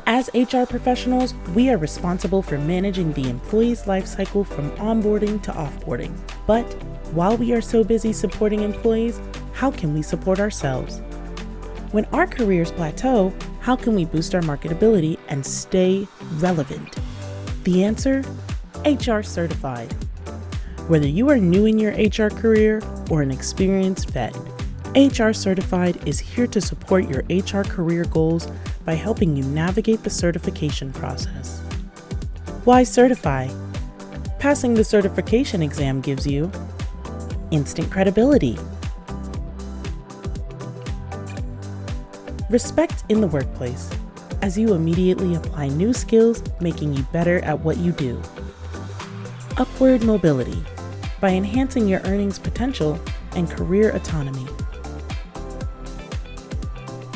As HR professionals, we are responsible for managing the employee's life cycle from onboarding to offboarding. But while we are so busy supporting employees, how can we support ourselves? When our careers plateau, how can we boost our marketability and stay relevant? The answer? HR Certified. Whether you are new in your HR career or an experienced vet, HR Certified is here to support your HR career goals by helping you navigate the certification process. Why certify? Passing the certification exam gives you instant credibility, respect in the workplace, as you immediately apply new skills, making you better at what you do. Upward mobility, by enhancing your earnings potential and career autonomy.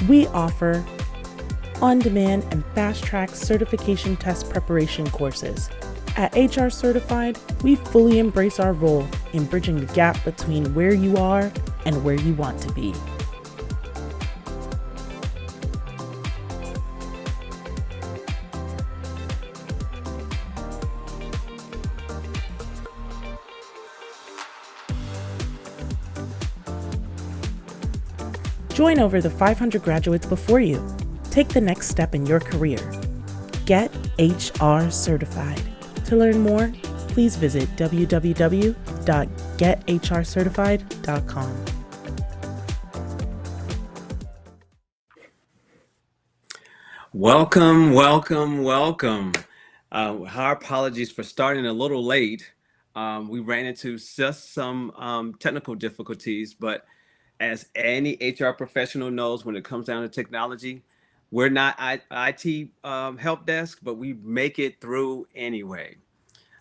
We offer on-demand and fast-track certification test preparation courses. At HR Certified, we fully embrace our role in bridging the gap between where you are and where you want to be. Join over the 500 graduates before you. Take the next step in your career. Get HR Certified. To learn more, please visit www.gethrcertified.com. Welcome, welcome, welcome. Our apologies for starting a little late. We ran into just some technical difficulties, but as any HR professional knows, when it comes down to technology, we're not IT help desk, but we make it through anyway.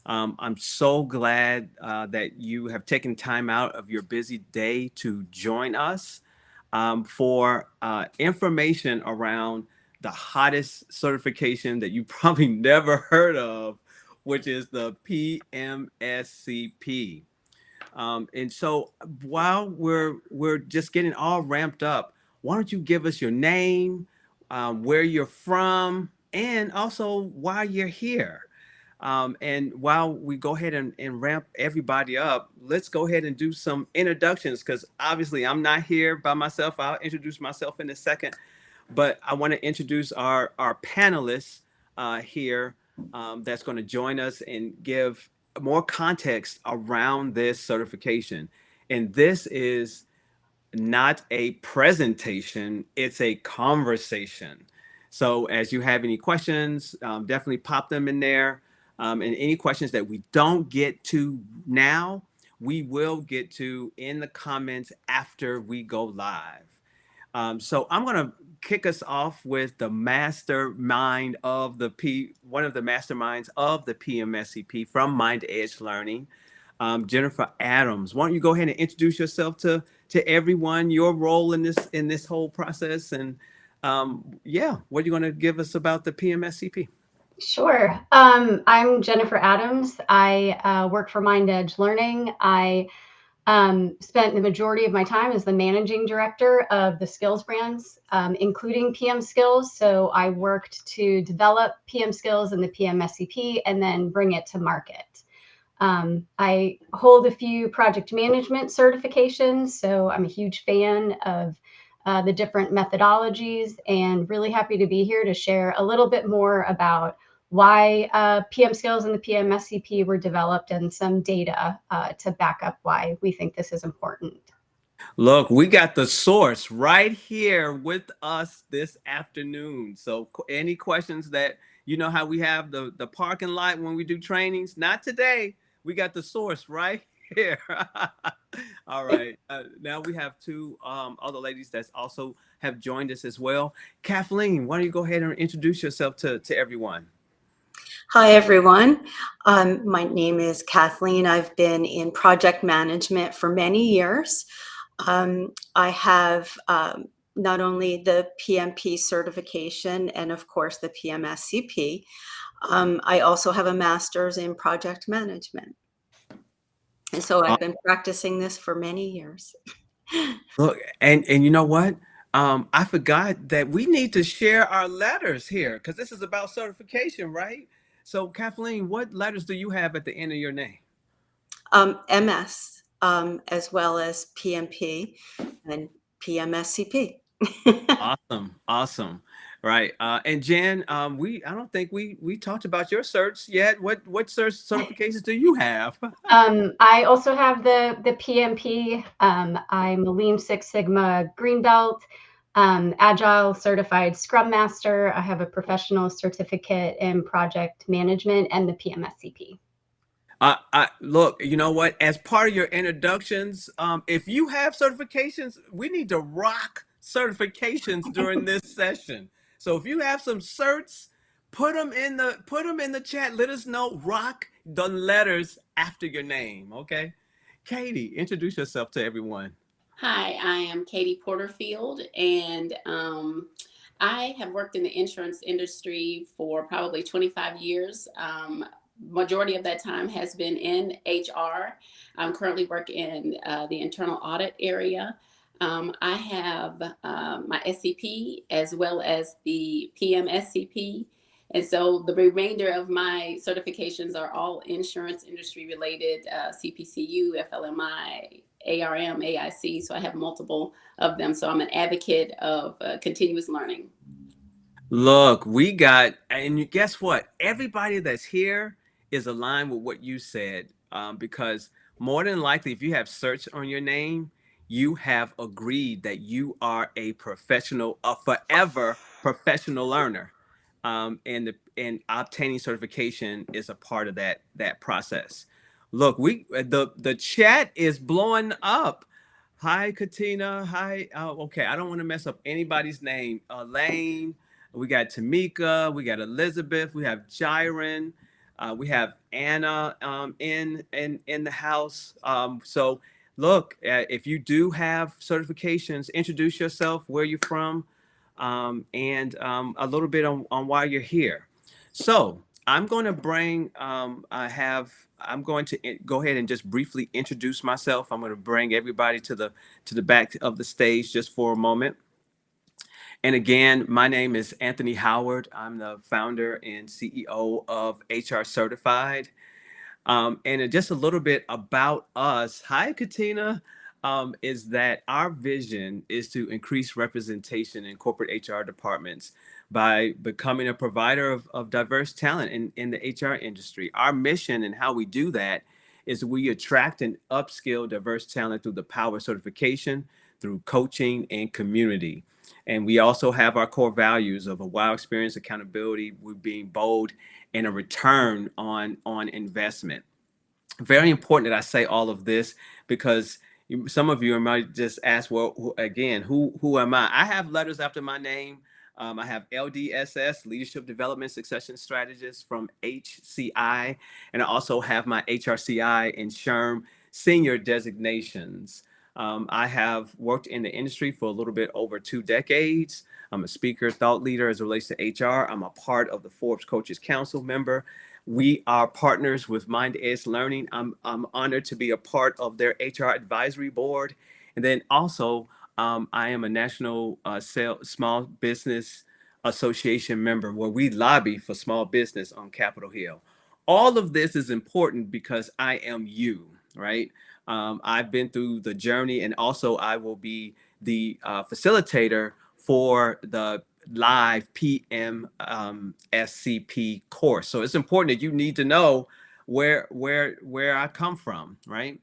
I'm so glad that you have taken time out of your busy day to join us for information around the hottest certification that you probably never heard of, which is the PMSCP. And so while we're just getting all ramped up, why don't you give us your name, where you're from, and also why you're here. And while we go ahead and ramp everybody up, let's go ahead and do some introductions, because obviously I'm not here by myself. I'll introduce myself in a second, but I want to introduce our panelists here that's going to join us and give more context around this certification. And this is not a presentation, it's a conversation. So as you have any questions, definitely pop them in there. And any questions that we don't get to now, we will get to in the comments after we go live. So I'm going to kick us off with the mastermind of one of the masterminds of the PMSCP from Mind Edge Learning, Jennifer Adams. Why don't you go ahead and introduce yourself to everyone, your role in this whole process, and what are you going to give us about the PMSCP? Sure. I'm Jennifer Adams. I work for Mind Edge Learning. I spent the majority of my time as the managing director of the skills brands, including PM skills. So I worked to develop PM skills and the PMSCP and then bring it to market. I hold a few project management certifications, so I'm a huge fan of the different methodologies, and really happy to be here to share a little bit more about why PM skills and the PMSCP were developed and some data to back up why we think this is important. Look, we got the source right here with us this afternoon. So any questions that, you know how we have the parking lot when we do trainings? Not today. We got the source right here. All right. Now we have two other ladies that also have joined us as well. Kathleen, why don't you go ahead and introduce yourself to everyone? Hi, everyone. My name is Kathleen. I've been in project management for many years. I have not only the PMP certification and, of course, the PMSCP, I also have a master's in project management. And so I've been practicing this for many years. Look, and you know what? I forgot that we need to share our letters here because this is about certification, right? So, Kathleen, what letters do you have at the end of your name? MS, as well as PMP and PMSCP. Awesome, awesome, right? And Jen, I don't think we talked about your certs yet. What certifications do you have? I also have the PMP. I'm a Lean Six Sigma Green Belt, Agile Certified Scrum Master. I have a professional certificate in project management and the PMSCP. Look, you know what? As part of your introductions, if you have certifications, we need to rock certifications during this session. So if you have some certs, put them in the chat. Let us know. Rock the letters after your name, okay? Katie, introduce yourself to everyone. Hi, I am Katie Porterfield, and I have worked in the insurance industry for probably 25 years. Majority of that time has been in HR. I'm currently working in the internal audit area. I have my SCP as well as the PMSCP. And so the remainder of my certifications are all insurance industry related, CPCU, FLMI, ARM, AIC. So I have multiple of them. So I'm an advocate of continuous learning. Look, and guess what? Everybody that's here is aligned with what you said, because more than likely, if you have search on your name, you have agreed that you are a professional, a forever professional learner, and obtaining certification is a part of that process. Look, the chat is blowing up. Hi, Katina. Hi. Okay, I don't want to mess up anybody's name. Elaine. We got Tamika, we got Elizabeth, we have Jiren, we have Anna in the house. So look, if you do have certifications, introduce yourself, where you're from, and a little bit on why you're here. So I'm going to I'm going to go ahead and just briefly introduce myself. I'm going to bring everybody to the back of the stage just for a moment. And again, my name is Anthony Howard. I'm the founder and CEO of HR Certified. And just a little bit about us. Hi, Katina. Is that our vision is to increase representation in corporate HR departments by becoming a provider of diverse talent in the HR industry. Our mission and how we do that is we attract and upskill diverse talent through the power of certification, through coaching and community. And we also have our core values of a wow experience, accountability, we're being bold, and a return on investment. Very important that I say all of this because some of you might just ask, well, who am I? I have letters after my name. I have LDSS, Leadership Development Succession Strategist from HCI, and I also have my HRCI and SHRM senior designations. I have worked in the industry for a little bit over 2 decades. I'm a speaker, thought leader as it relates to HR. I'm a part of the Forbes Coaches Council member. We are partners with Mind Edge Learning. I'm honored to be a part of their HR advisory board. And then also, I am a National Small Business Association member where we lobby for small business on Capitol Hill. All of this is important because I am you, right? I've been through the journey, and also I will be the facilitator for the live PMSCP course. So it's important that you need to know where I come from, right?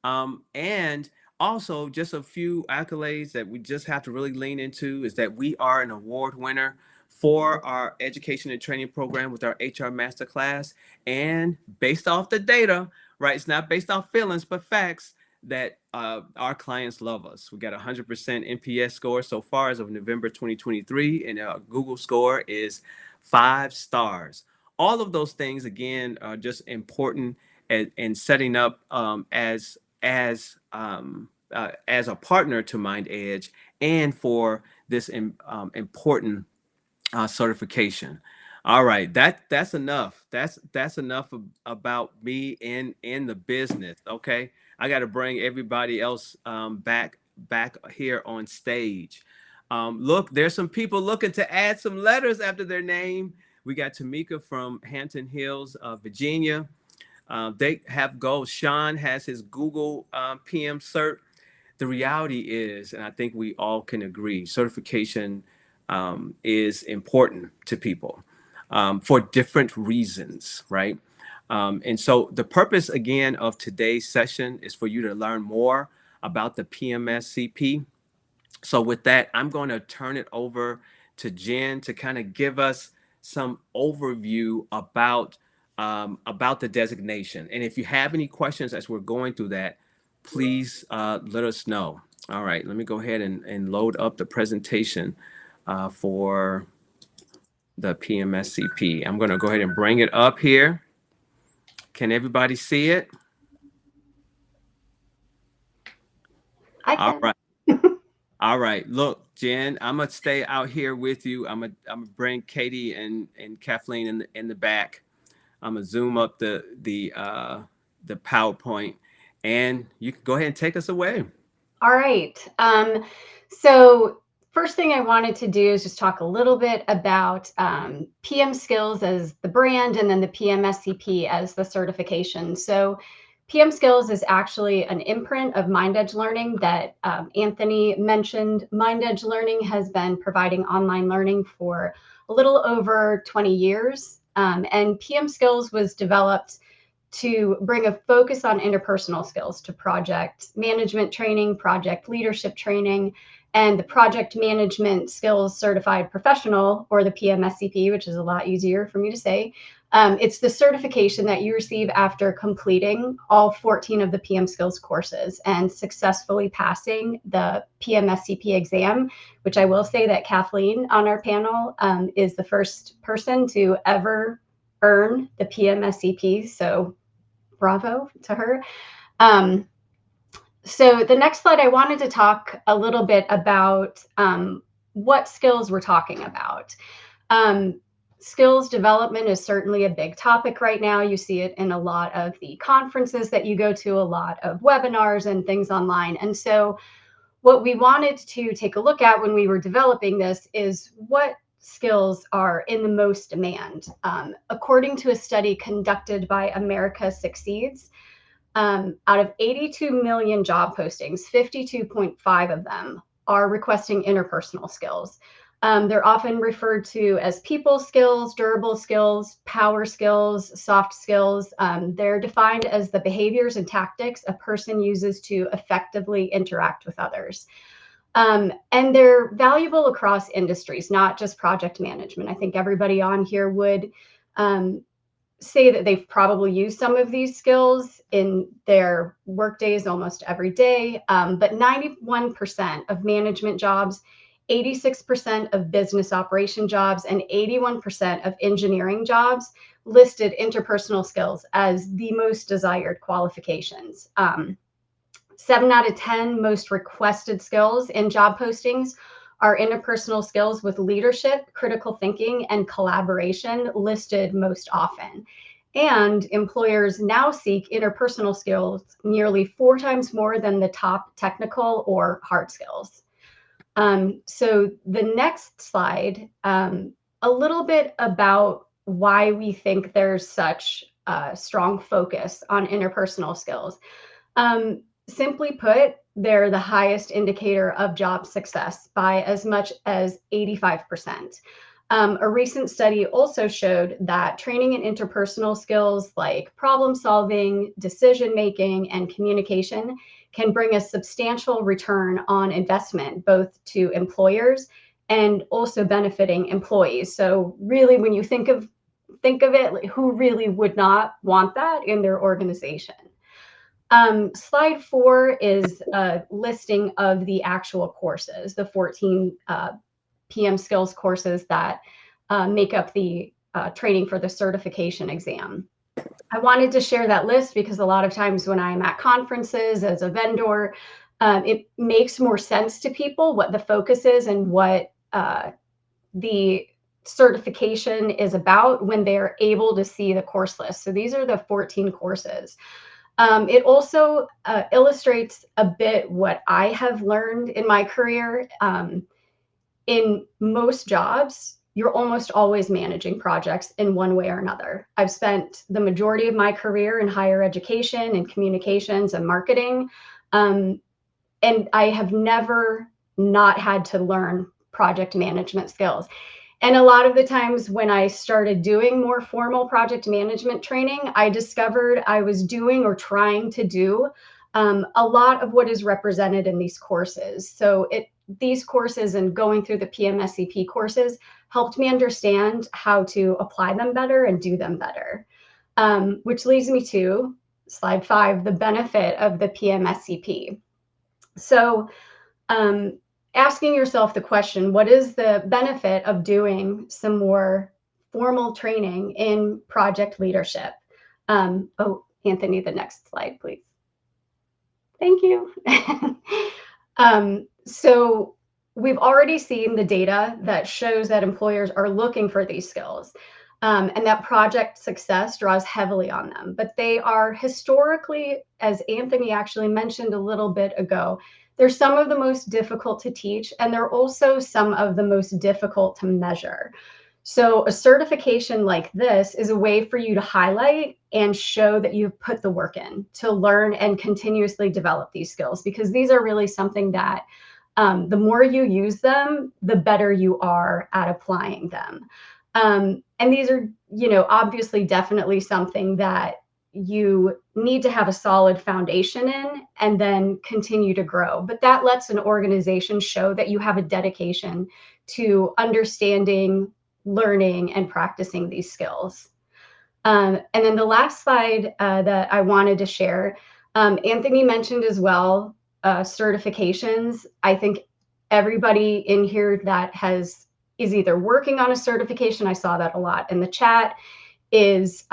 And also, just a few accolades that we just have to really lean into is that we are an award winner for our education and training program with our HR Masterclass. And based off the data, right, it's not based off feelings, but facts, that our clients love us. We got 100% NPS score so far as of November 2023, and our Google score is 5 stars. All of those things, again, are just important in setting up as a partner to Mind Edge and for this important certification. All right, that's enough. That's enough about me in the business. Okay, I got to bring everybody else back here on stage. Look, there's some people looking to add some letters after their name. We got Tamika from Hampton Hills, Virginia. They have goals. Sean has his Google PM cert. The reality is, and I think we all can agree, certification is important to people for different reasons, right? And so the purpose again of today's session is for you to learn more about the PMSCP. So with that, I'm going to turn it over to Jen to kind of give us some overview about the designation. And if you have any questions as we're going through that, please let us know. All right, let me go ahead and load up the presentation for the PMSCP. I'm going to go ahead and bring it up here. Can everybody see it? I can. All right. All right. Look, Jen, I'm gonna stay out here with you. I'm gonna bring Katie and Kathleen in the back. I'm gonna zoom up the PowerPoint, and you can go ahead and take us away. All right. So first thing I wanted to do is just talk a little bit about PM Skills as the brand, and then the PMSCP as the certification. So PM Skills is actually an imprint of MindEdge Learning that Anthony mentioned. MindEdge Learning has been providing online learning for a little over 20 years. And PM Skills was developed to bring a focus on interpersonal skills to project management training, project leadership training, and the project management skills certified professional, or the PMSCP, which is a lot easier for me to say. It's the certification that you receive after completing all 14 of the PM Skills courses and successfully passing the PMSCP exam, which I will say that Kathleen on our panel is the first person to ever earn the PMSCP. So bravo to her. So the next slide, I wanted to talk a little bit about what skills we're talking about. Skills development is certainly a big topic right now. You see it in a lot of the conferences that you go to, a lot of webinars and things online. And so what we wanted to take a look at when we were developing this is what skills are in the most demand. According to a study conducted by America Succeeds, out of 82 million job postings, 52.5 of them are requesting interpersonal skills. They're often referred to as people skills, durable skills, power skills, soft skills. They're defined as the behaviors and tactics a person uses to effectively interact with others. And they're valuable across industries, not just project management. I think everybody on here would say that they've probably used some of these skills in their work days almost every day. But 91% of management jobs, 86% of business operation jobs, and 81% of engineering jobs listed interpersonal skills as the most desired qualifications. 7 out of 10 most requested skills in job postings are interpersonal skills, with leadership, critical thinking, and collaboration listed most often. And employers now seek interpersonal skills nearly 4 times more than the top technical or hard skills. So the next slide, a little bit about why we think there's such a strong focus on interpersonal skills. Simply put, they're the highest indicator of job success by as much as 85%. A recent study also showed that training in interpersonal skills like problem solving, decision making, and communication can bring a substantial return on investment, both to employers and also benefiting employees. So really, when you think of it, like, who really would not want that in their organization? Slide 4 is a listing of the actual courses, the 14 PM Skills courses that make up the training for the certification exam. I wanted to share that list because a lot of times when I'm at conferences as a vendor, it makes more sense to people what the focus is and what the certification is about when they're able to see the course list. So these are the 14 courses. It also illustrates a bit what I have learned in my career. in most jobs, you're almost always managing projects in one way or another. I've spent the majority of my career in higher education and communications and marketing, and I have never not had to learn project management skills. And a lot of the times when I started doing more formal project management training, I discovered I was doing or trying to do a lot of what is represented in these courses. So these courses and going through the PMSCP courses helped me understand how to apply them better and do them better. Which leads me to slide 5, the benefit of the PMSCP. So asking yourself the question, what is the benefit of doing some more formal training in project leadership? Oh, Anthony, the next slide, please. Thank you. So we've already seen the data that shows that employers are looking for these skills, and that project success draws heavily on them. But they are historically, as Anthony actually mentioned a little bit ago, they're some of the most difficult to teach, and they're also some of the most difficult to measure. So a certification like this is a way for you to highlight and show that you've put the work in to learn and continuously develop these skills, because these are really something that the more you use them, the better you are at applying them. And these are, obviously definitely something that you need to have a solid foundation in and then continue to grow. But that lets an organization show that you have a dedication to understanding, learning, and practicing these skills. And then the last slide that I wanted to share, Anthony mentioned as well, certifications. I think everybody in here that is either working on a certification, I saw that a lot in the chat, is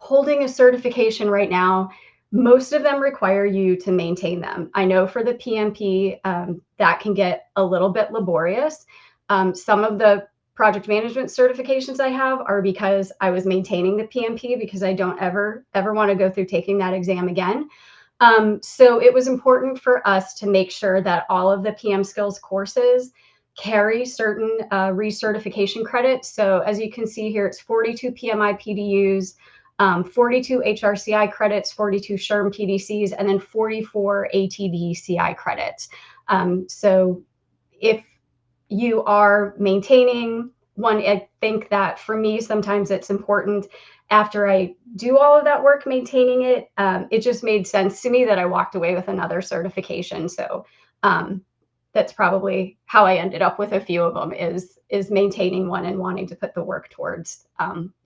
holding a certification right now. Most of them require you to maintain them. I know for the PMP, that can get a little bit laborious. Some of the project management certifications I have are because I was maintaining the PMP, because I don't ever want to go through taking that exam again. So it was important for us to make sure that all of the PM skills courses carry certain recertification credits. So as you can see here, it's 42 PMI PDUs, 42 HRCI credits, 42 SHRM PDCs, and then 44 ATD CI credits. So if you are maintaining one, I think that for me, sometimes it's important after I do all of that work maintaining it, it just made sense to me that I walked away with another certification. So that's probably how I ended up with a few of them, is maintaining one and wanting to put the work towards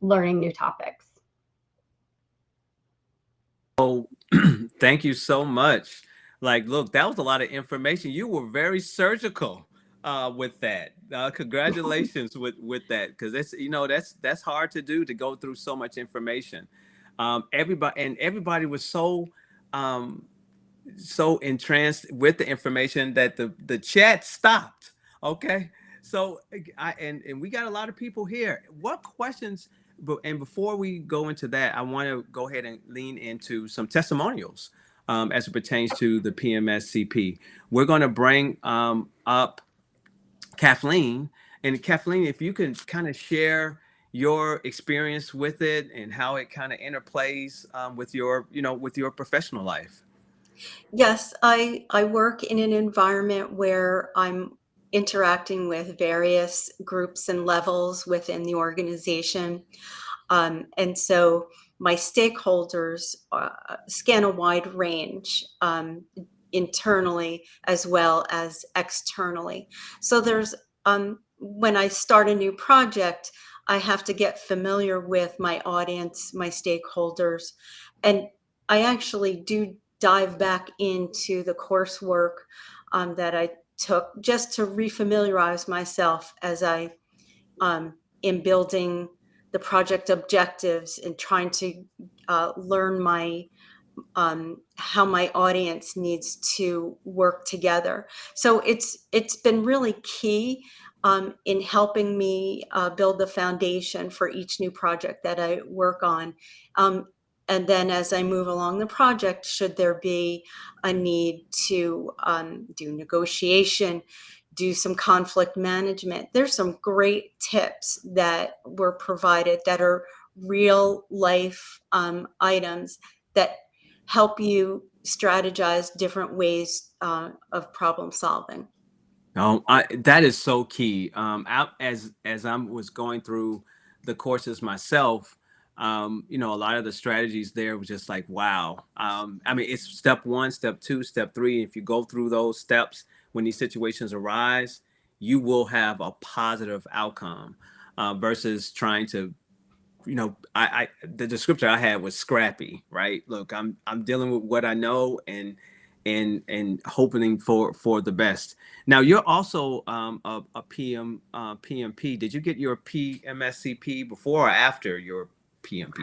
learning new topics. Oh, thank you so much. Like, look, that was a lot of information. You were very surgical with that. Congratulations with that, because that's hard to do, to go through so much information. Everybody was so entranced with the information that the chat stopped. Okay, so and we got a lot of people here. What questions? And before we go into that, I want to go ahead and lean into some testimonials as it pertains to the PMSCP. We're going to bring up Kathleen. And Kathleen, if you can kind of share your experience with it and how it kind of interplays with your professional life. Yes, I work in an environment where I'm interacting with various groups and levels within the organization. And so my stakeholders scan a wide range internally as well as externally. So there's when I start a new project, I have to get familiar with my audience, my stakeholders, and I actually do dive back into the coursework that I took just to refamiliarize myself as I am building the project objectives and trying to learn my how my audience needs to work together. So it's been really key in helping me build the foundation for each new project that I work on. And then as I move along the project, should there be a need to do negotiation, do some conflict management. There's some great tips that were provided that are real life items that help you strategize different ways of problem solving. That is so key. As I was going through the courses myself, a lot of the strategies there was just like, wow. I mean, it's step 1, step 2, step 3. If you go through those steps when these situations arise, you will have a positive outcome versus trying to, the descriptor I had was scrappy, right? Look, I'm dealing with what I know and hoping for the best. Now you're also a PMP. Did you get your PMSCP before or after your PMP?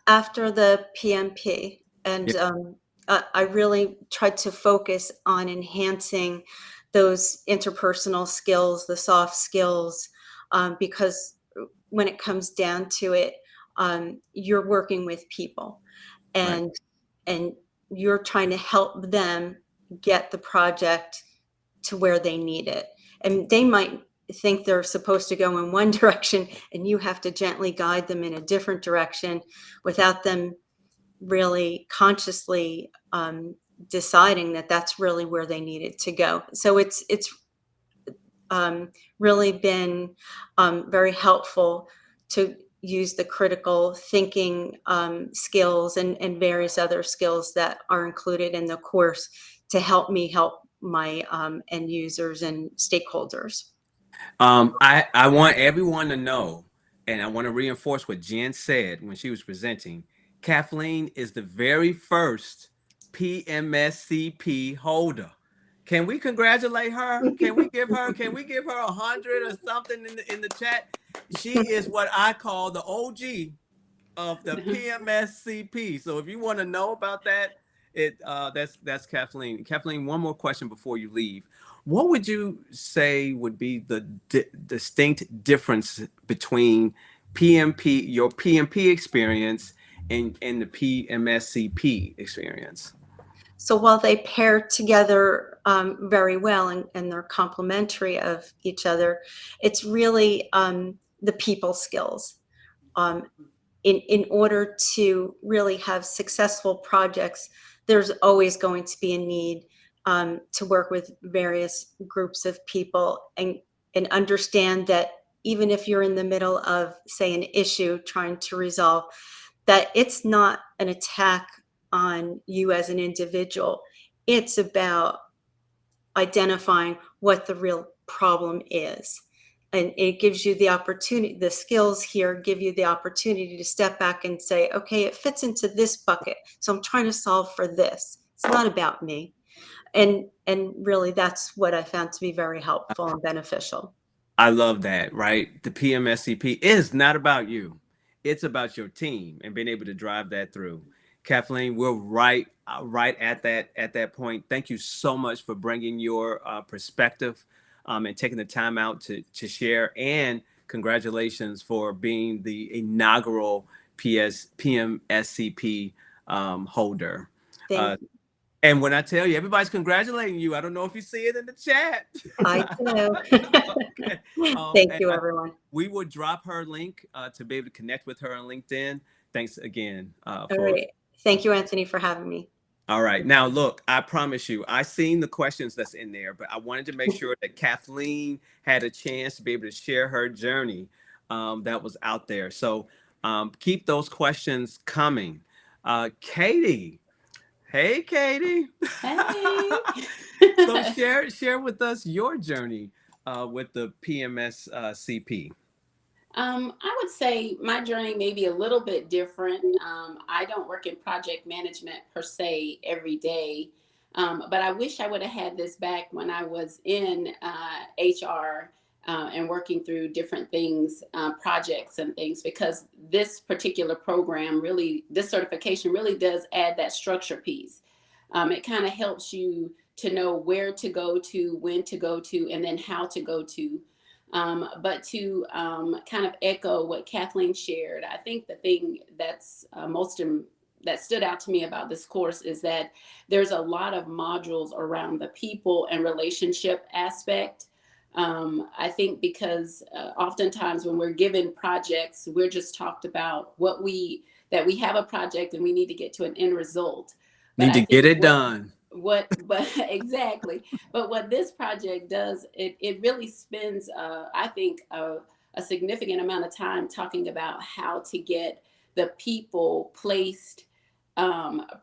After the PMP, and I really tried to focus on enhancing those interpersonal skills, the soft skills, because when it comes down to it, you're working with people, Right. and you're trying to help them get the project to where they need it. And they might think they're supposed to go in one direction, and you have to gently guide them in a different direction without them really consciously deciding that that's really where they needed to go. So it's really been very helpful to use the critical thinking skills and various other skills that are included in the course to help me help my end users and stakeholders. I want everyone to know, and I want to reinforce what Jen said when she was presenting. Kathleen is the very first PMSCP holder. Can we congratulate her? Can we give her 100 or something in the chat? She is what I call the OG of the PMSCP. So if you want to know about that, that's Kathleen. Kathleen, one more question before you leave. What would you say would be the distinct difference between your PMP experience and the PMSCP experience? So while they pair together very well and they're complementary of each other, it's really the people skills. In order to really have successful projects, there's always going to be a need to work with various groups of people and understand that even if you're in the middle of, say, an issue trying to resolve, that it's not an attack on you as an individual. It's about identifying what the real problem is. And it gives you the opportunity, the skills here give you the opportunity to step back and say, okay, it fits into this bucket. So I'm trying to solve for this. It's not about me. And really that's what I found to be very helpful and beneficial. I love that, right? The PMSCP is not about you. It's about your team and being able to drive that through. Kathleen, we're right at that point. Thank you so much for bringing your perspective and taking the time out to share. And congratulations for being the inaugural PMSCP holder. Thank you. And when I tell you, everybody's congratulating you. I don't know if you see it in the chat. I do. Okay. Thank you, everyone. We will drop her link to be able to connect with her on LinkedIn. Thanks again. All right. Thank you, Anthony, for having me. All right. Now, look, I promise you, I seen the questions that's in there, but I wanted to make sure that Kathleen had a chance to be able to share her journey that was out there. So keep those questions coming. Katie. Hey, Katie. Hey. So share with us your journey with the PMSCP. I would say my journey may be a little bit different. I don't work in project management per se every day, but I wish I would have had this back when I was in HR and working through different things, projects and things, because this particular program this certification really does add that structure piece. It kind of helps you to know where to go to, when to go to, and then how to go to. But to kind of echo what Kathleen shared, I think the thing that's that stood out to me about this course is that there's a lot of modules around the people and relationship aspect. I think because oftentimes when we're given projects, we're just talked about that we have a project and we need to get to an end result. But Need I to get think it done. but exactly. But what this project does, it really spends, I think, a significant amount of time talking about how to get the people placed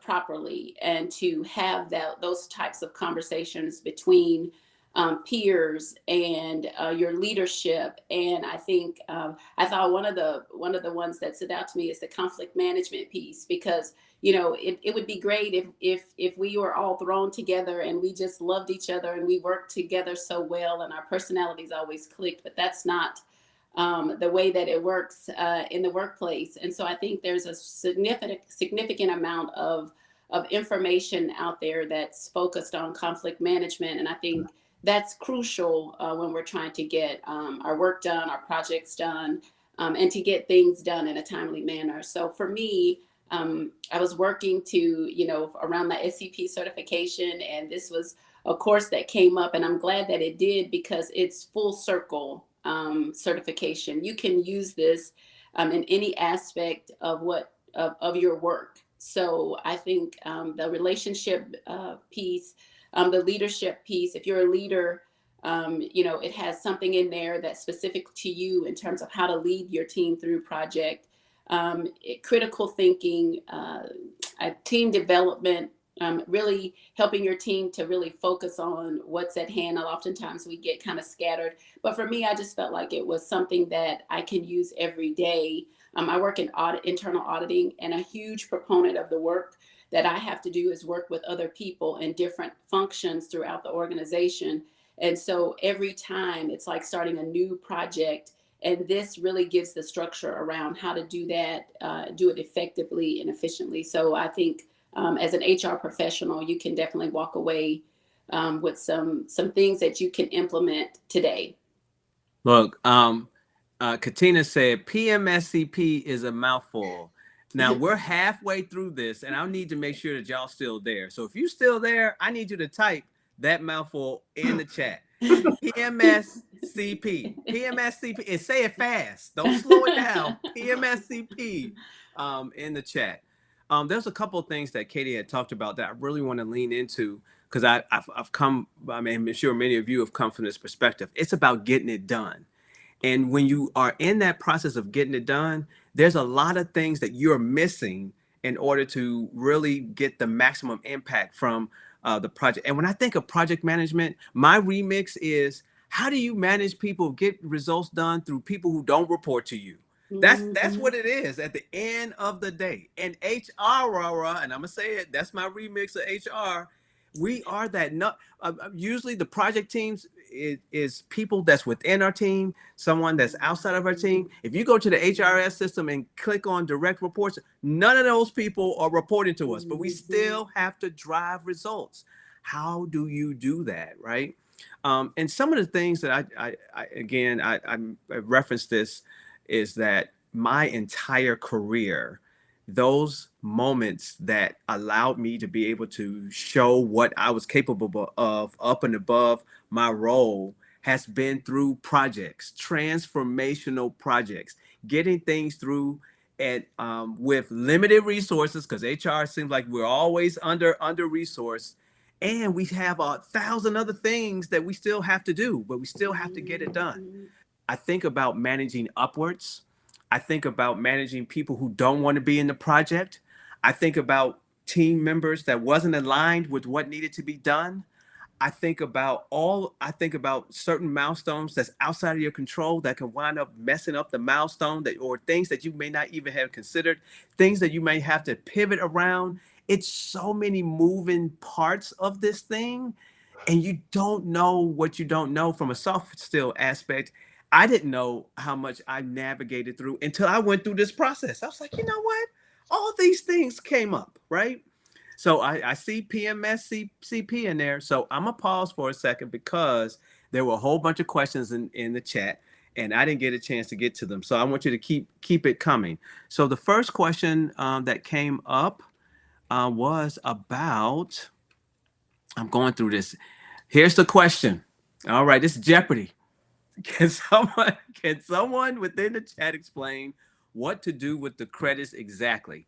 properly, and to have those types of conversations between peers and your leadership. And I think I thought one of the ones that stood out to me is the conflict management piece, because it would be great if we were all thrown together and we just loved each other and we worked together so well and our personalities always clicked, but that's not the way that it works in the workplace. And so I think there's a significant amount of information out there that's focused on conflict management. And I think that's crucial when we're trying to get our work done, our projects done, and to get things done in a timely manner. So for me, I was working to, around my SCP certification, and this was a course that came up, and I'm glad that it did, because it's full circle certification. You can use this in any aspect of of your work. So I think the relationship piece, the leadership piece, if you're a leader, it has something in there that's specific to you in terms of how to lead your team through project, critical thinking, team development, really helping your team to really focus on what's at hand. Oftentimes we get kind of scattered, but for me, I just felt like it was something that I can use every day. I work in internal auditing, and a huge proponent of the work that I have to do is work with other people in different functions throughout the organization. And so every time it's like starting a new project, and this really gives the structure around how to do that, do it effectively and efficiently. So I think as an HR professional, you can definitely walk away with some things that you can implement today. Look, Katina said PMSCP is a mouthful. Now we're halfway through this, and I need to make sure that y'all still there. So if you're still there, I need you to type that mouthful in the chat. PMSCP, PMSCP, and say it fast. Don't slow it down. PMSCP in the chat. There's a couple of things that Katie had talked about that I really want to lean into, because I've come, I'm sure many of you have come from this perspective. It's about getting it done. And when you are in that process of getting it done, there's a lot of things that you're missing in order to really get the maximum impact from the project. And when I think of project management, my remix is, how do you manage people, get results done through people who don't report to you? That's what it is at the end of the day. And HR, and I'm gonna say it, that's my remix of HR. We are that. Usually the project teams is people that's within our team, someone that's outside of our team. If you go to the HRS system and click on direct reports, none of those people are reporting to us, but we still have to drive results. How do you do that, right? And some of the things that I referenced this, is that my entire career, those moments that allowed me to be able to show what I was capable of up and above my role, has been through projects, transformational projects, getting things through and with limited resources, because HR seems like we're always under resourced, and we have 1,000 other things that we still have to do, but we still have to get it done. I think about managing upwards. I think about managing people who don't want to be in the project. I think about team members that wasn't aligned with what needed to be done. I think about certain milestones that's outside of your control that can wind up messing up the milestone, or things that you may not even have considered, things that you may have to pivot around. It's so many moving parts of this thing, and you don't know what you don't know from a soft skill aspect. I didn't know how much I navigated through until I went through this process. I was like, you know what? All these things came up, right? So I see PMSCP in there. So I'm going to pause for a second, because there were a whole bunch of questions in the chat, and I didn't get a chance to get to them. So I want you to keep it coming. So the first question that came up was about, I'm going through this. Here's the question. All right, this is Jeopardy. Can someone within the chat explain what to do with the credits exactly?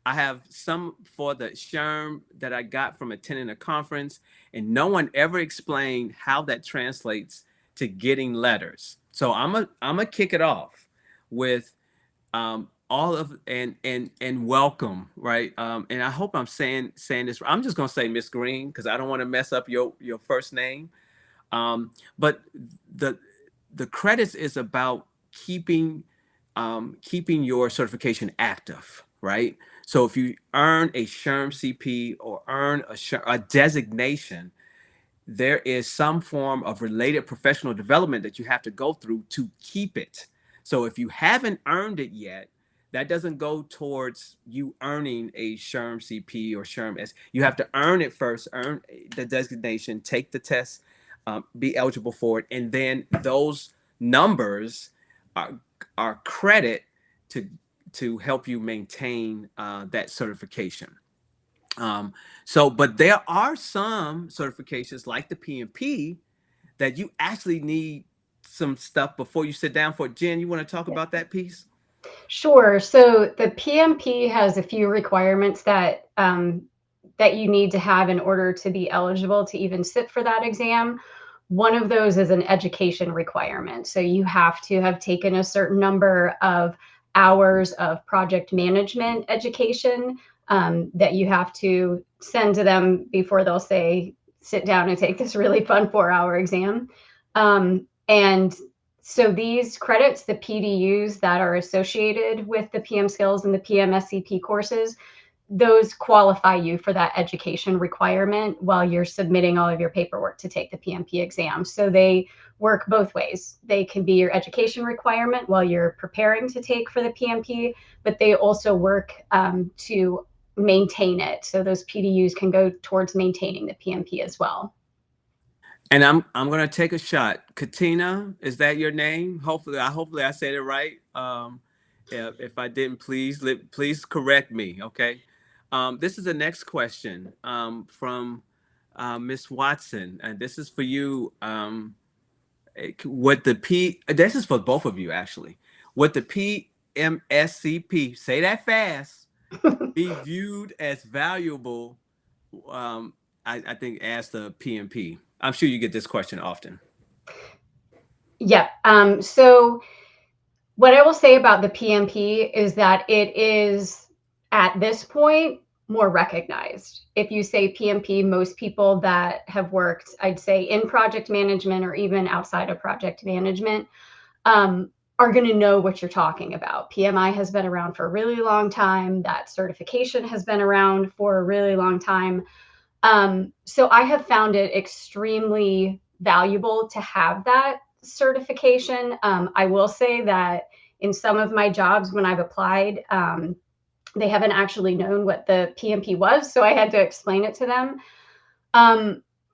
I have some for the SHRM that I got from attending a conference, and no one ever explained how that translates to getting letters. So I'm a kick it off with all of and welcome, right? And I hope I'm saying this. I'm just gonna say Miss Green because I don't want to mess up your first name. But the the credits is about keeping your certification active, right? So if you earn a SHRM CP or earn a designation, there is some form of related professional development that you have to go through to keep it. So if you haven't earned it yet, that doesn't go towards you earning a SHRM CP or SHRM S. You have to earn it first, earn the designation, take the test, be eligible for it, and then those numbers are, are credit to help you maintain that certification. But there are some certifications like the PMP that you actually need some stuff before you sit down for. Jen, you want to talk about that piece? Sure. So the PMP has a few requirements that that you need to have in order to be eligible to even sit for that exam. One of those is an education requirement. So you have to have taken a certain number of hours of project management education that you have to send to them before they'll say, sit down and take this really fun 4-hour exam. And so these credits, the PDUs that are associated with the PM skills and the PMSCP courses, those qualify you for that education requirement while you're submitting all of your paperwork to take the PMP exam. So they work both ways. They can be your education requirement while you're preparing to take for the PMP, but they also work to maintain it. So those PDUs can go towards maintaining the PMP as well. And I'm gonna take a shot. Katina, is that your name? Hopefully I said it right. If I didn't, please correct me. Okay. This is the next question from Miss Watson, and this is for you. This is for both of you actually. Would the PMSCP, say that fast, be viewed as valuable? I think as the PMP. I'm sure you get this question often. Yep. So what I will say about the PMP is that it is at this point more recognized. If you say PMP, most people that have worked, I'd say in project management or even outside of project management, are going to know what you're talking about. PMI has been around for a really long time. That certification has been around for a really long time. So I have found it extremely valuable to have that certification. I will say that in some of my jobs when I've applied, they haven't actually known what the PMP was, so I had to explain it to them.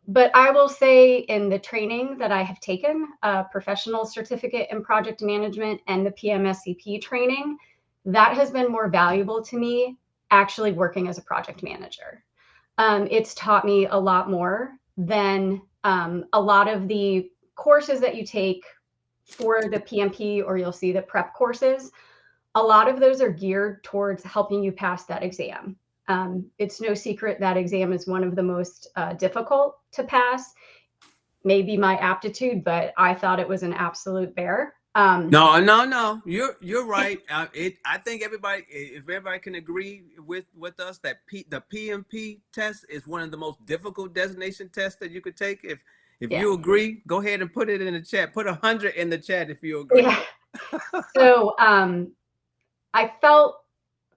But I will say in the training that I have taken, professional certificate in project management and the PMSCP training, that has been more valuable to me actually working as a project manager. It's taught me a lot more than a lot of the courses that you take for the PMP, or you'll see the prep courses. A lot of those are geared towards helping you pass that exam. It's no secret that exam is one of the most difficult to pass. Maybe my aptitude, but I thought it was an absolute bear. No. You're right. I think if everybody can agree with us that the PMP test is one of the most difficult designation tests that you could take. If you agree, go ahead and put it in the chat. Put 100 in the chat if you agree. Yeah. So I felt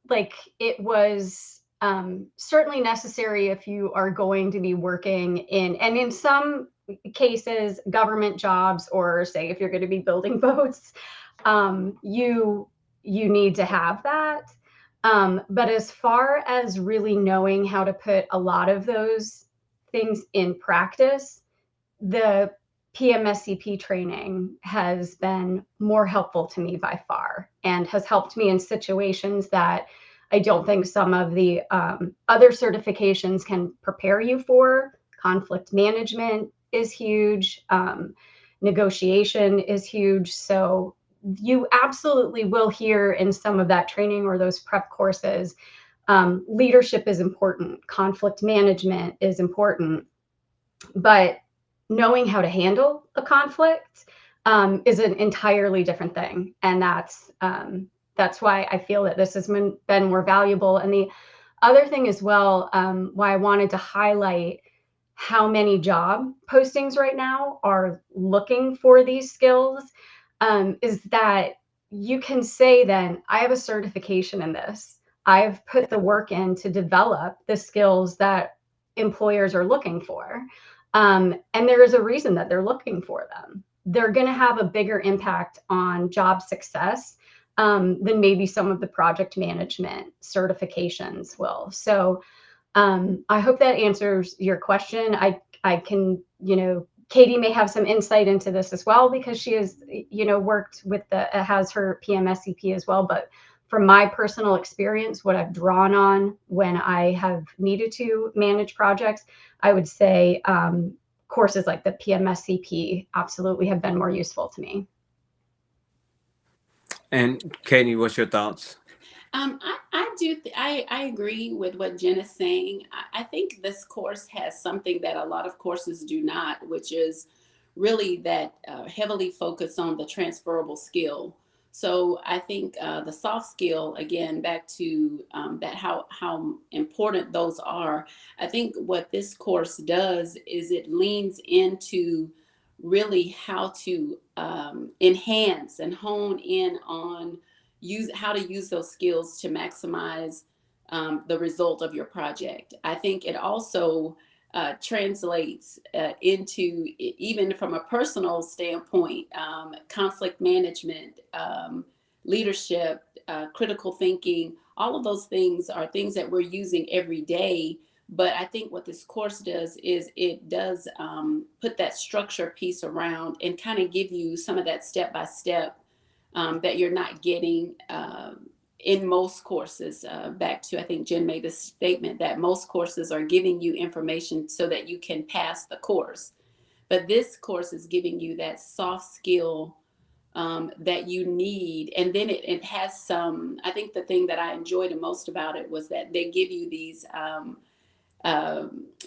like it was certainly necessary if you are going to be working in some cases, government jobs, or say if you're going to be building boats, you need to have that. But as far as really knowing how to put a lot of those things in practice, the PMSCP training has been more helpful to me by far and has helped me in situations that I don't think some of the other certifications can prepare you for. Conflict management, is huge. Negotiation is huge. So you absolutely will hear in some of that training or those prep courses, leadership is important, conflict management is important, but knowing how to handle a conflict is an entirely different thing. And that's why I feel that this has been more valuable. And the other thing as well, why I wanted to highlight how many job postings right now are looking for these skills, is that you can say then, I have a certification in this. I've put the work in to develop the skills that employers are looking for. And there is a reason that they're looking for them. They're going to have a bigger impact on job success than maybe some of the project management certifications will. So I hope that answers your question. I can, Katie may have some insight into this as well, because she has, worked with has her PMSCP as well. But from my personal experience, what I've drawn on when I have needed to manage projects, I would say courses like the PMSCP absolutely have been more useful to me. And Katie, what's your thoughts? I agree with what Jen is saying. I think this course has something that a lot of courses do not, which is really that heavily focus on the transferable skill. So I think the soft skill, again, back to that how important those are. I think what this course does is it leans into really how to enhance and hone in on how to use those skills to maximize the result of your project. I think it also translates into, even from a personal standpoint, conflict management, leadership, critical thinking. All of those things are things that we're using every day. But I think what this course does is it does put that structure piece around and kind of give you some of that step-by-step that you're not getting in most courses. Back to, I think Jen made a statement that most courses are giving you information so that you can pass the course. But this course is giving you that soft skill that you need. And then it has some, I think the thing that I enjoyed the most about it was that they give you these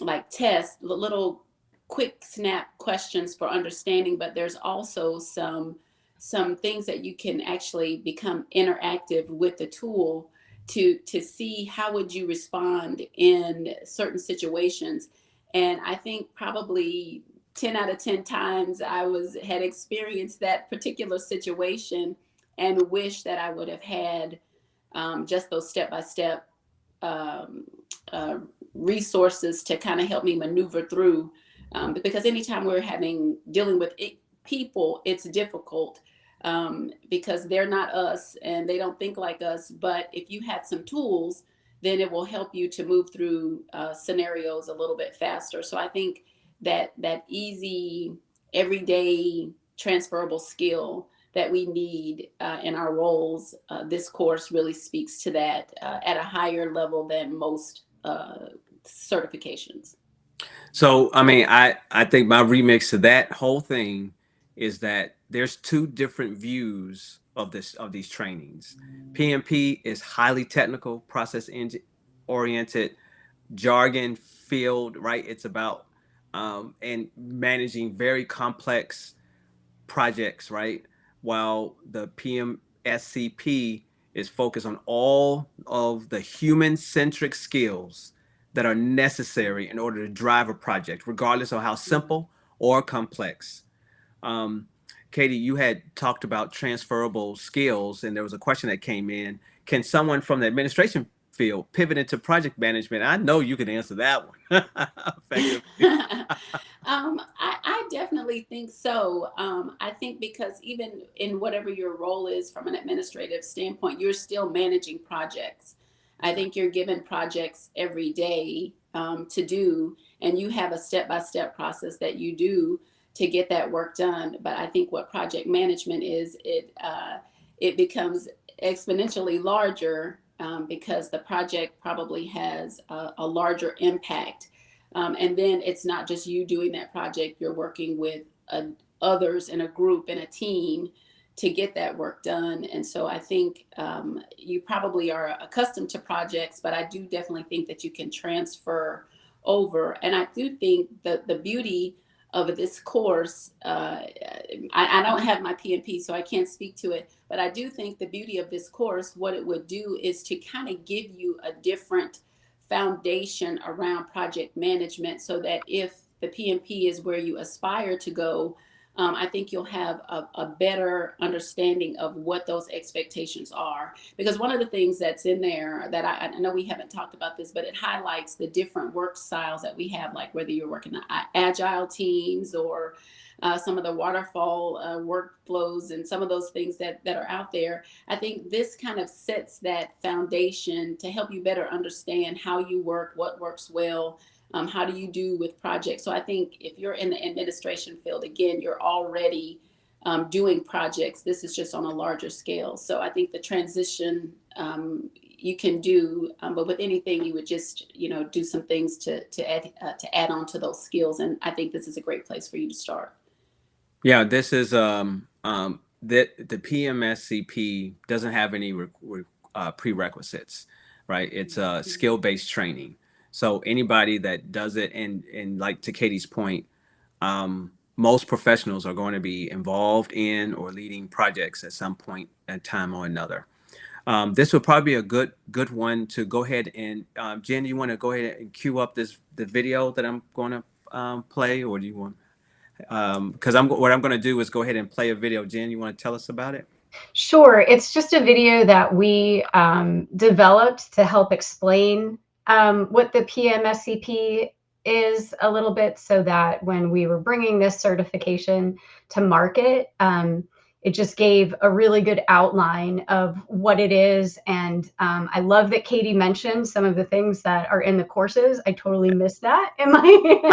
like tests, little quick snap questions for understanding, but there's also some things that you can actually become interactive with the tool to see how would you respond in certain situations. And I think probably 10 out of 10 times I had experienced that particular situation and wish that I would have had just those step-by-step resources to kind of help me maneuver through. Because anytime we're dealing with people, it's difficult because they're not us and they don't think like us. But if you had some tools, then it will help you to move through scenarios a little bit faster. So I think that easy, everyday, transferable skill that we need in our roles, this course really speaks to that at a higher level than most certifications. So, I mean, I think my remix to that whole thing is that there's two different views of these trainings. PMP is highly technical, process oriented, jargon filled, right? It's about and managing very complex projects, right? While the PMSCP is focused on all of the human-centric skills that are necessary in order to drive a project, regardless of how simple or complex. Katie, you had talked about transferable skills, and there was a question that came in. Can someone from the administration field pivot into project management? I know you can answer that one. I definitely think so. I think because even in whatever your role is from an administrative standpoint, you're still managing projects. I think you're given projects every day to do, and you have a step-by-step process that you do to get that work done. But I think what project management is, it becomes exponentially larger because the project probably has a larger impact. And then it's not just you doing that project, you're working with others in a group, in a team, to get that work done. And so I think you probably are accustomed to projects, but I do definitely think that you can transfer over. And I do think that the beauty of this course, I don't have my PMP, so I can't speak to it, but I do think the beauty of this course, what it would do is to kind of give you a different foundation around project management, so that if the PMP is where you aspire to go, I think you'll have a better understanding of what those expectations are. Because one of the things that's in there that I know we haven't talked about this, but it highlights the different work styles that we have, like whether you're working agile teams or some of the waterfall workflows and some of those things that are out there. I think this kind of sets that foundation to help you better understand how you work, what works well, how do you do with projects. So I think if you're in the administration field, again, you're already doing projects. This is just on a larger scale. So I think the transition you can do, but with anything, you would just, do some things to add on to those skills. And I think this is a great place for you to start. Yeah, this is the PMSCP doesn't have any prerequisites, right? It's a skill-based training. So anybody that does it, and like to Katie's point, most professionals are going to be involved in or leading projects at some point in time or another. This would probably be a good one to go ahead and Jen, you want to go ahead and cue up the video that I'm going to play, or do you want? Because what I'm going to do is go ahead and play a video. Jen, you want to tell us about it? Sure. It's just a video that we developed to help explain what the PMSCP is a little bit, so that when we were bringing this certification to market, it just gave a really good outline of what it is. And I love that Katie mentioned some of the things that are in the courses. I totally missed that in my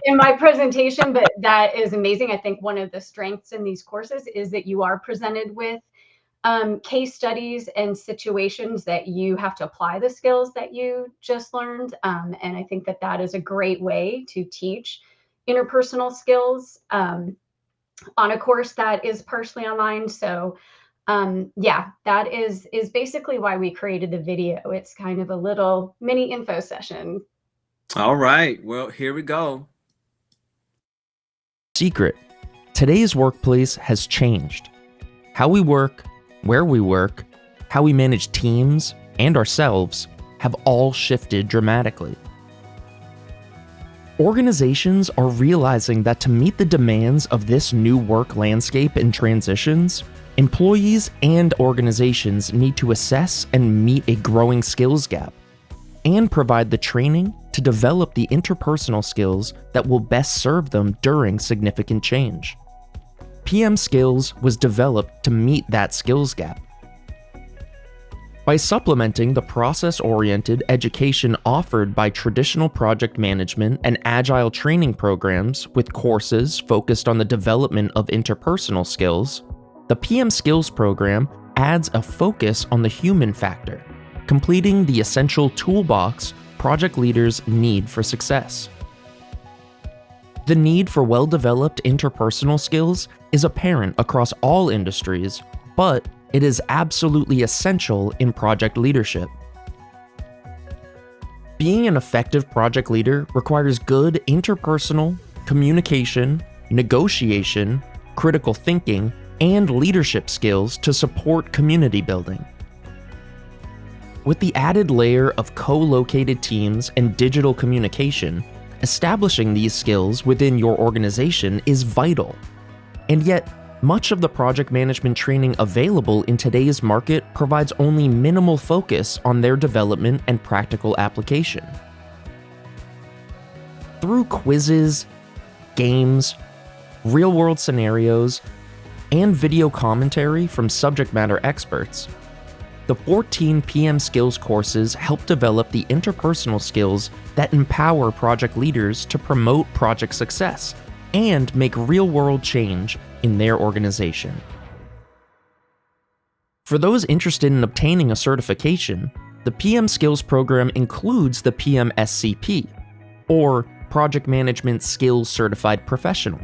in my presentation, but that is amazing. I think one of the strengths in these courses is that you are presented with case studies and situations that you have to apply the skills that you just learned. And I think that is a great way to teach interpersonal skills on a course that is partially online. So yeah, that is basically why we created the video. It's kind of a little mini info session. All right, well, here we go. Secret. Today's workplace has changed. How we work, where we work, how we manage teams and ourselves have all shifted dramatically. Organizations are realizing that to meet the demands of this new work landscape and transitions, employees and organizations need to assess and meet a growing skills gap, and provide the training to develop the interpersonal skills that will best serve them during significant change. PM Skills was developed to meet that skills gap. By supplementing the process-oriented education offered by traditional project management and agile training programs with courses focused on the development of interpersonal skills, the PM Skills program adds a focus on the human factor, completing the essential toolbox project leaders need for success. The need for well-developed interpersonal skills is apparent across all industries, but it is absolutely essential in project leadership. Being an effective project leader requires good interpersonal, communication, negotiation, critical thinking, and leadership skills to support community building. With the added layer of co-located teams and digital communication, establishing these skills within your organization is vital. And yet, much of the project management training available in today's market provides only minimal focus on their development and practical application. Through quizzes, games, real-world scenarios, and video commentary from subject matter experts, the 14 PM Skills courses help develop the interpersonal skills that empower project leaders to promote project success and make real-world change in their organization. For those interested in obtaining a certification, the PM Skills program includes the PMSCP, or Project Management Skills Certified Professional.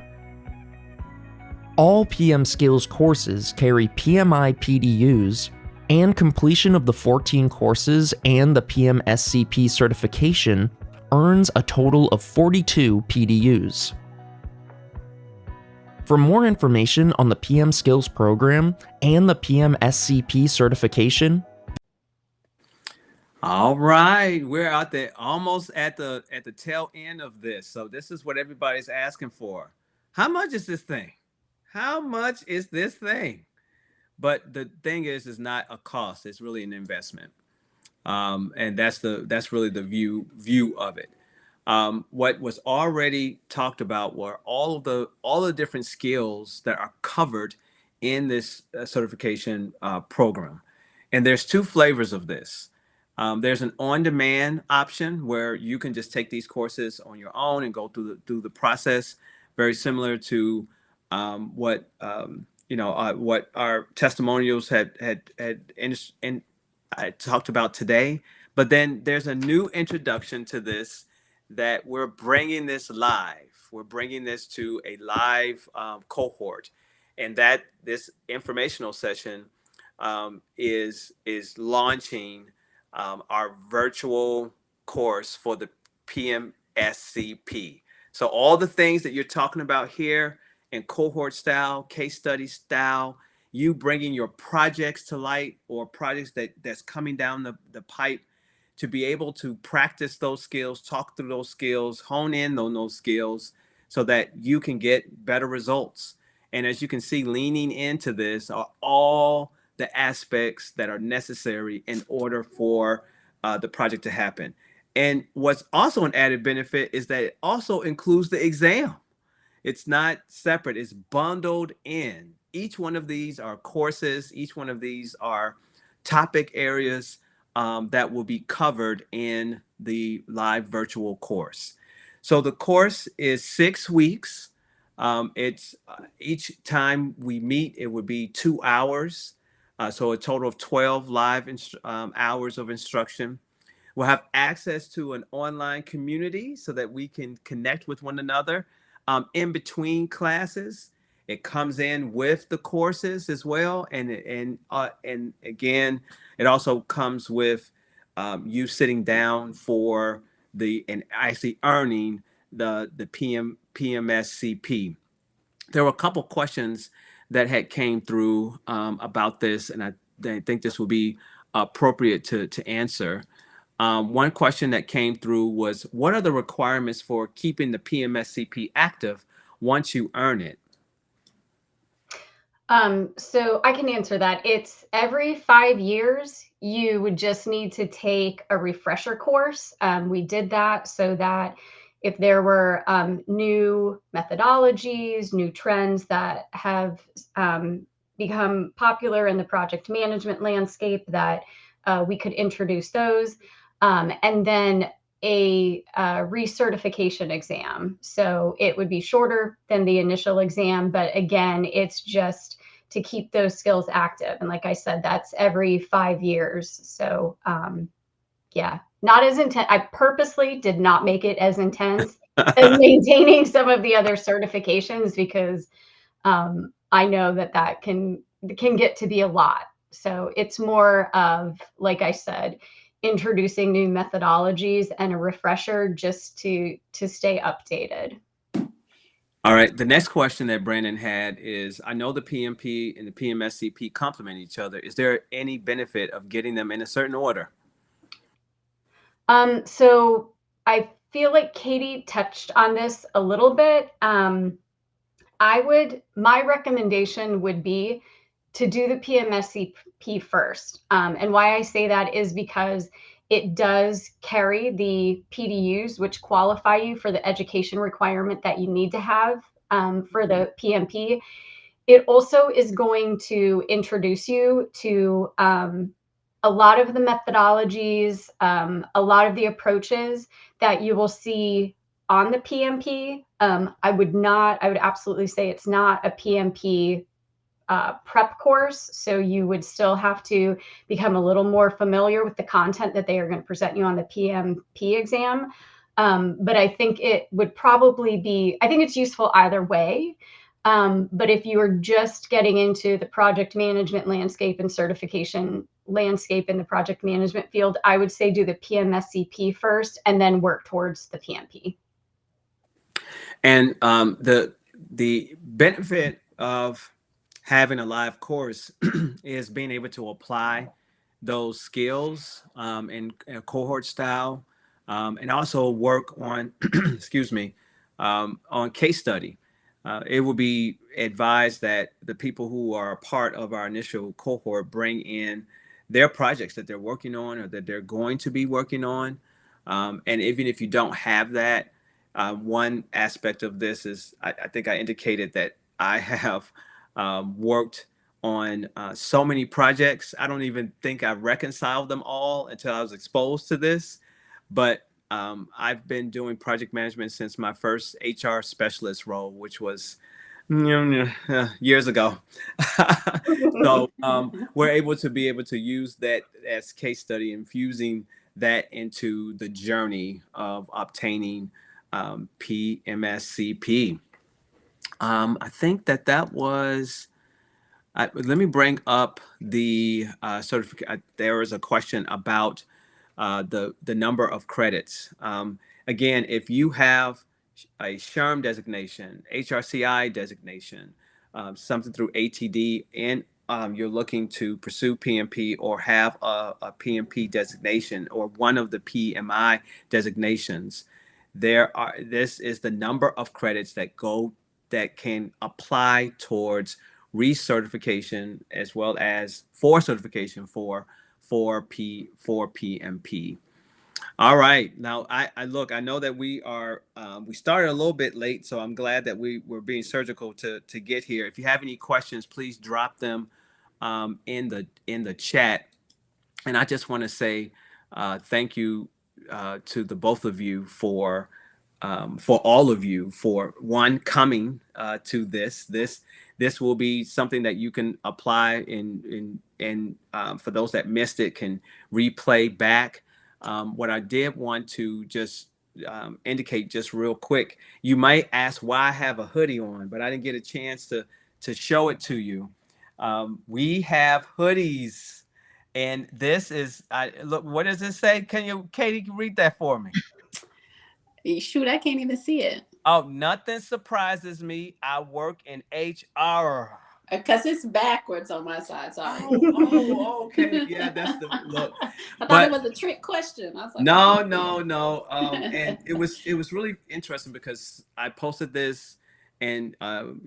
All PM Skills courses carry PMI PDUs, and completion of the 14 courses and the PMSCP certification earns a total of 42 PDUs. For more information on the PM Skills program and the PMSCP certification, All right, we're out there almost at the tail end of this. So this is what everybody's asking for. How much is this thing? How much is this thing? But the thing is not a cost. It's really an investment, and that's really the view of it. What was already talked about were all the different skills that are covered in this certification program, and there's two flavors of this. There's an on-demand option where you can just take these courses on your own and go through the process, very similar to what our testimonials had and I talked about today. But then there's a new introduction to this that we're bringing this live. We're bringing this to a live cohort, and that this informational session is launching our virtual course for the PMSCP. So all the things that you're talking about here in cohort style, case study style, you bringing your projects to light or projects that's coming down the pipe, to be able to practice those skills, talk through those skills, hone in on those skills so that you can get better results. And as you can see, leaning into this are all the aspects that are necessary in order for the project to happen. And what's also an added benefit is that it also includes the exam. It's not separate, it's bundled in. Each one of these are courses, each one of these are topic areas that will be covered in the live virtual course. So the course is 6 weeks. It's each time we meet, it would be 2 hours. So a total of 12 live hours of instruction. We'll have access to an online community so that we can connect with one another in between classes. It comes in with the courses as well, and again, it also comes with you sitting down for and actually earning the PMSCP. There were a couple questions that had came through about this, and I think this will be appropriate to answer. One question that came through was, what are the requirements for keeping the PMSCP active once you earn it? So I can answer that. It's every 5 years, you would just need to take a refresher course. We did that so that if there were new methodologies, new trends that have become popular in the project management landscape, that we could introduce those. And then a recertification exam. So it would be shorter than the initial exam, but again, it's just to keep those skills active. And like I said, that's every 5 years. So yeah, not as intense. I purposely did not make it as intense as maintaining some of the other certifications, because I know that can get to be a lot. So it's more of, like I said, introducing new methodologies and a refresher just to stay updated. All right. The next question that Brandon had is, I know the PMP and the PMSCP complement each other. Is there any benefit of getting them in a certain order? So I feel like Katie touched on this a little bit. My recommendation would be to do the PMSCP first. And why I say that is because it does carry the PDUs, which qualify you for the education requirement that you need to have for the PMP. It also is going to introduce you to a lot of the methodologies, a lot of the approaches that you will see on the PMP. I would absolutely say it's not a PMP prep course. So you would still have to become a little more familiar with the content that they are going to present you on the PMP exam. But I think it would probably be, I think it's useful either way. But if you are just getting into the project management landscape and certification landscape in the project management field, I would say do the PMSCP first and then work towards the PMP. And the benefit of having a live course is being able to apply those skills in a cohort style, and also work on, excuse me, on case study. It will be advised that the people who are a part of our initial cohort bring in their projects that they're working on or that they're going to be working on. And even if you don't have that, one aspect of this is I think I indicated that I have worked on so many projects. I don't even think I reconciled them all until I was exposed to this. But I've been doing project management since my first HR specialist role, which was years ago. So we're able to use that as case study, infusing that into the journey of obtaining PMSCP. I think that was. Let me bring up the certificate. There is a question about the number of credits. Again, if you have a SHRM designation, HRCI designation, something through ATD, and you're looking to pursue PMP or have a PMP designation or one of the PMI designations, this is the number of credits that can apply towards recertification as well as for certification for PMP. All right. Now I look, I know that we started a little bit late, so I'm glad that we were being surgical to get here. If you have any questions, please drop them in the chat. And I just want to say thank you to the both of you for all of you for one coming to this. This will be something that you can apply and for those that missed it can replay back. What I did want to just indicate just real quick, you might ask why I have a hoodie on, but I didn't get a chance to show it to you. We have hoodies, and this is look. What does it say? Katie, read that for me? Shoot, I can't even see it. Oh, nothing surprises me. I work in HR. Because it's backwards on my side. Sorry. Oh, okay. Yeah, that's the look. I thought it was a trick question. I was like, no. And it was really interesting because I posted this and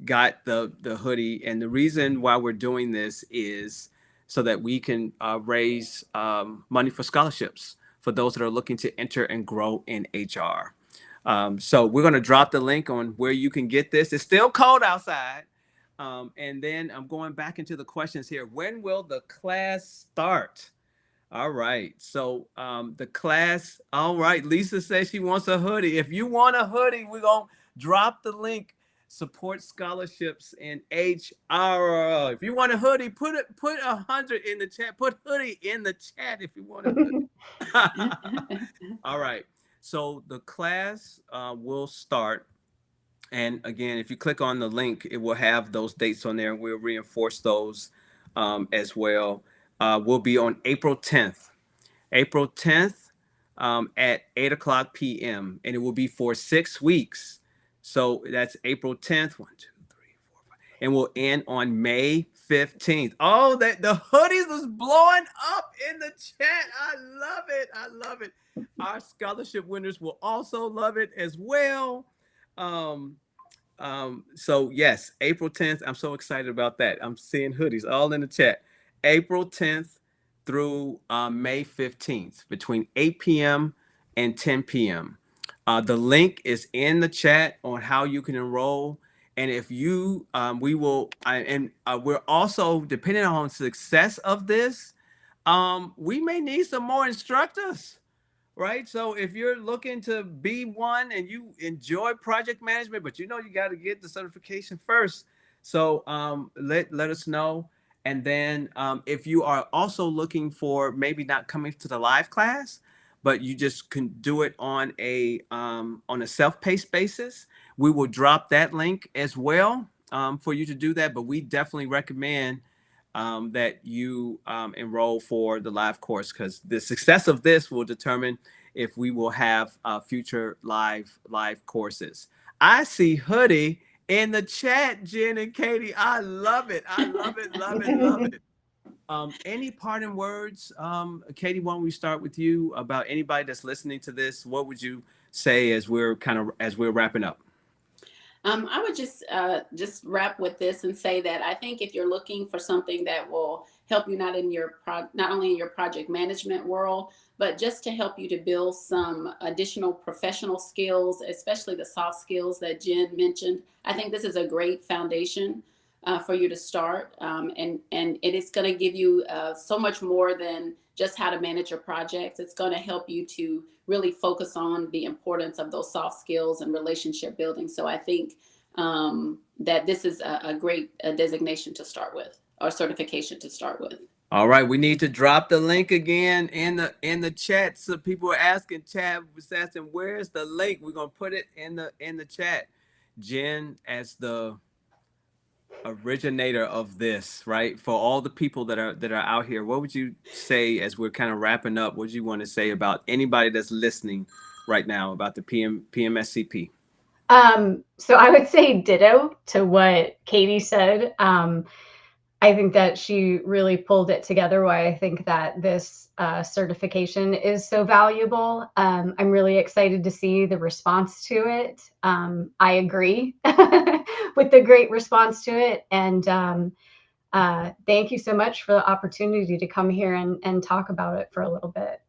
got the hoodie. And the reason why we're doing this is so that we can raise money for scholarships for those that are looking to enter and grow in HR. So we're going to drop the link on where you can get this. It's still cold outside. And then I'm going back into the questions here. When will the class start? All right. So the class. All right. Lisa says she wants a hoodie. If you want a hoodie, we're going to drop the link. Support scholarships in HR. If you want a hoodie, put 100 in the chat. Put hoodie in the chat if you want a hoodie. All right. So the class will start. And again, if you click on the link, it will have those dates on there. We'll reinforce those as well. We'll be on April 10th. April 10th at 8 o'clock p.m. And it will be for 6 weeks. So that's April 10th. 1, 2, 3, 4, 5. And we'll end on May 15th. Oh, that the hoodies was blowing up in the chat. I love it. I love it. Our scholarship winners will also love it as well. So yes, April 10th. I'm so excited about that. I'm seeing hoodies all in the chat. April 10th through May 15th between 8 p.m. and 10 p.m. The link is in the chat on how you can enroll. And if you, we're also, depending on success of this, we may need some more instructors, right? So if you're looking to be one and you enjoy project management, but you got to get the certification first. So let us know. And then if you are also looking for maybe not coming to the live class, but you just can do it on a self-paced basis. We will drop that link as well for you to do that, but we definitely recommend that you enroll for the live course, because the success of this will determine if we will have future live courses. I see Hoodie in the chat, Jen and Katie. I love it. I love it, love it, love it. Any parting words, Katie? Why don't we start with you, about anybody that's listening to this? What would you say as we're wrapping up? I would just wrap with this and say that I think if you're looking for something that will help you not only in your project management world, but just to help you to build some additional professional skills, especially the soft skills that Jen mentioned, I think this is a great foundation for you to start. And it is going to give you so much more than just how to manage your projects. It's going to help you to really focus on the importance of those soft skills and relationship building. So I think that this is a great designation to start with, or certification to start with. All right, we need to drop the link again in the chat. So people are asking, Chad was asking, where's the link? We're gonna put it in the chat. Jen, as the originator of this, right? For all the people that are out here, what would you say as we're kind of wrapping up? What do you want to say about anybody that's listening right now about the PMSCP? So I would say ditto to what Katie said. I think that she really pulled it together, why I think that this certification is so valuable. I'm really excited to see the response to it. I agree with the great response to it. And thank you so much for the opportunity to come here and talk about it for a little bit.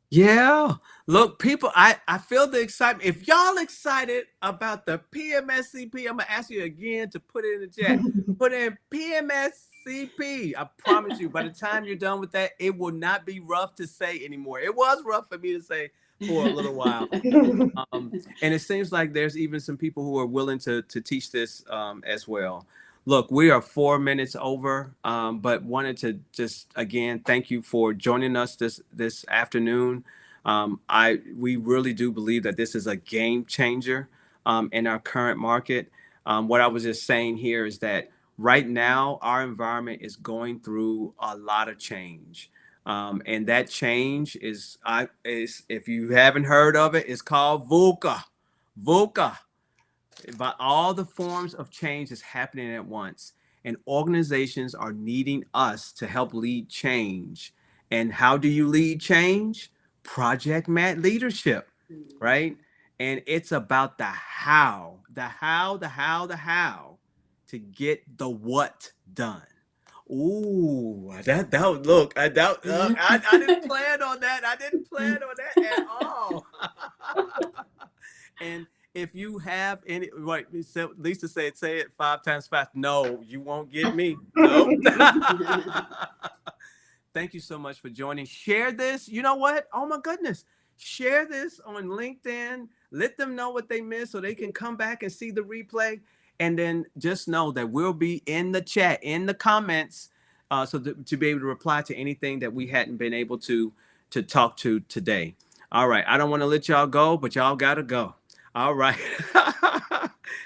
Yeah, look, people, I feel the excitement. If y'all excited about the PMSCP, I'm gonna ask you again to put it in the chat. Put in PMSCP. I promise you, by the time you're done with that, it will not be rough to say anymore. It was rough for me to say for a little while. And it seems like there's even some people who are willing to teach this as well. Look, we are 4 minutes over, but wanted to just again thank you for joining us this afternoon. We really do believe that this is a game changer in our current market. What I was just saying here is that right now our environment is going through a lot of change. And that change is if you haven't heard of it, it's called VUCA. VUCA. But all the forms of change is happening at once, and organizations are needing us to help lead change. And how do you lead change? Project leadership, right? And it's about the how to get the what done. Ooh, that look, I didn't plan on that. I didn't plan on that at all. And if you have any, right, Lisa said, say it 5 times fast. No, you won't get me. Nope. Thank you so much for joining. Share this. You know what? Oh my goodness. Share this on LinkedIn. Let them know what they missed so they can come back and see the replay. And then just know that we'll be in the chat, in the comments, to be able to reply to anything that we hadn't been able to talk to today. All right. I don't want to let y'all go, but y'all got to go. All right.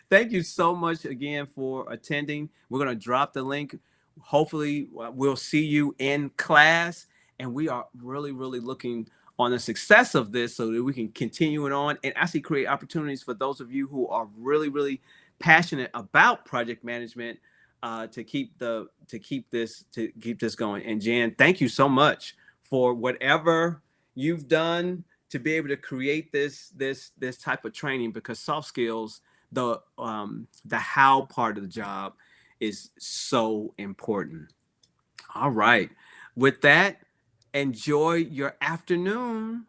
Thank you so much again for attending. We're going to drop the link. Hopefully, we'll see you in class. And we are really, really looking on the success of this so that we can continue it on and actually create opportunities for those of you who are really, really passionate about project management to keep this going. And Jan, thank you so much for whatever you've done to be able to create this type of training, because soft skills, the how part of the job is so important. All right. With that, enjoy your afternoon.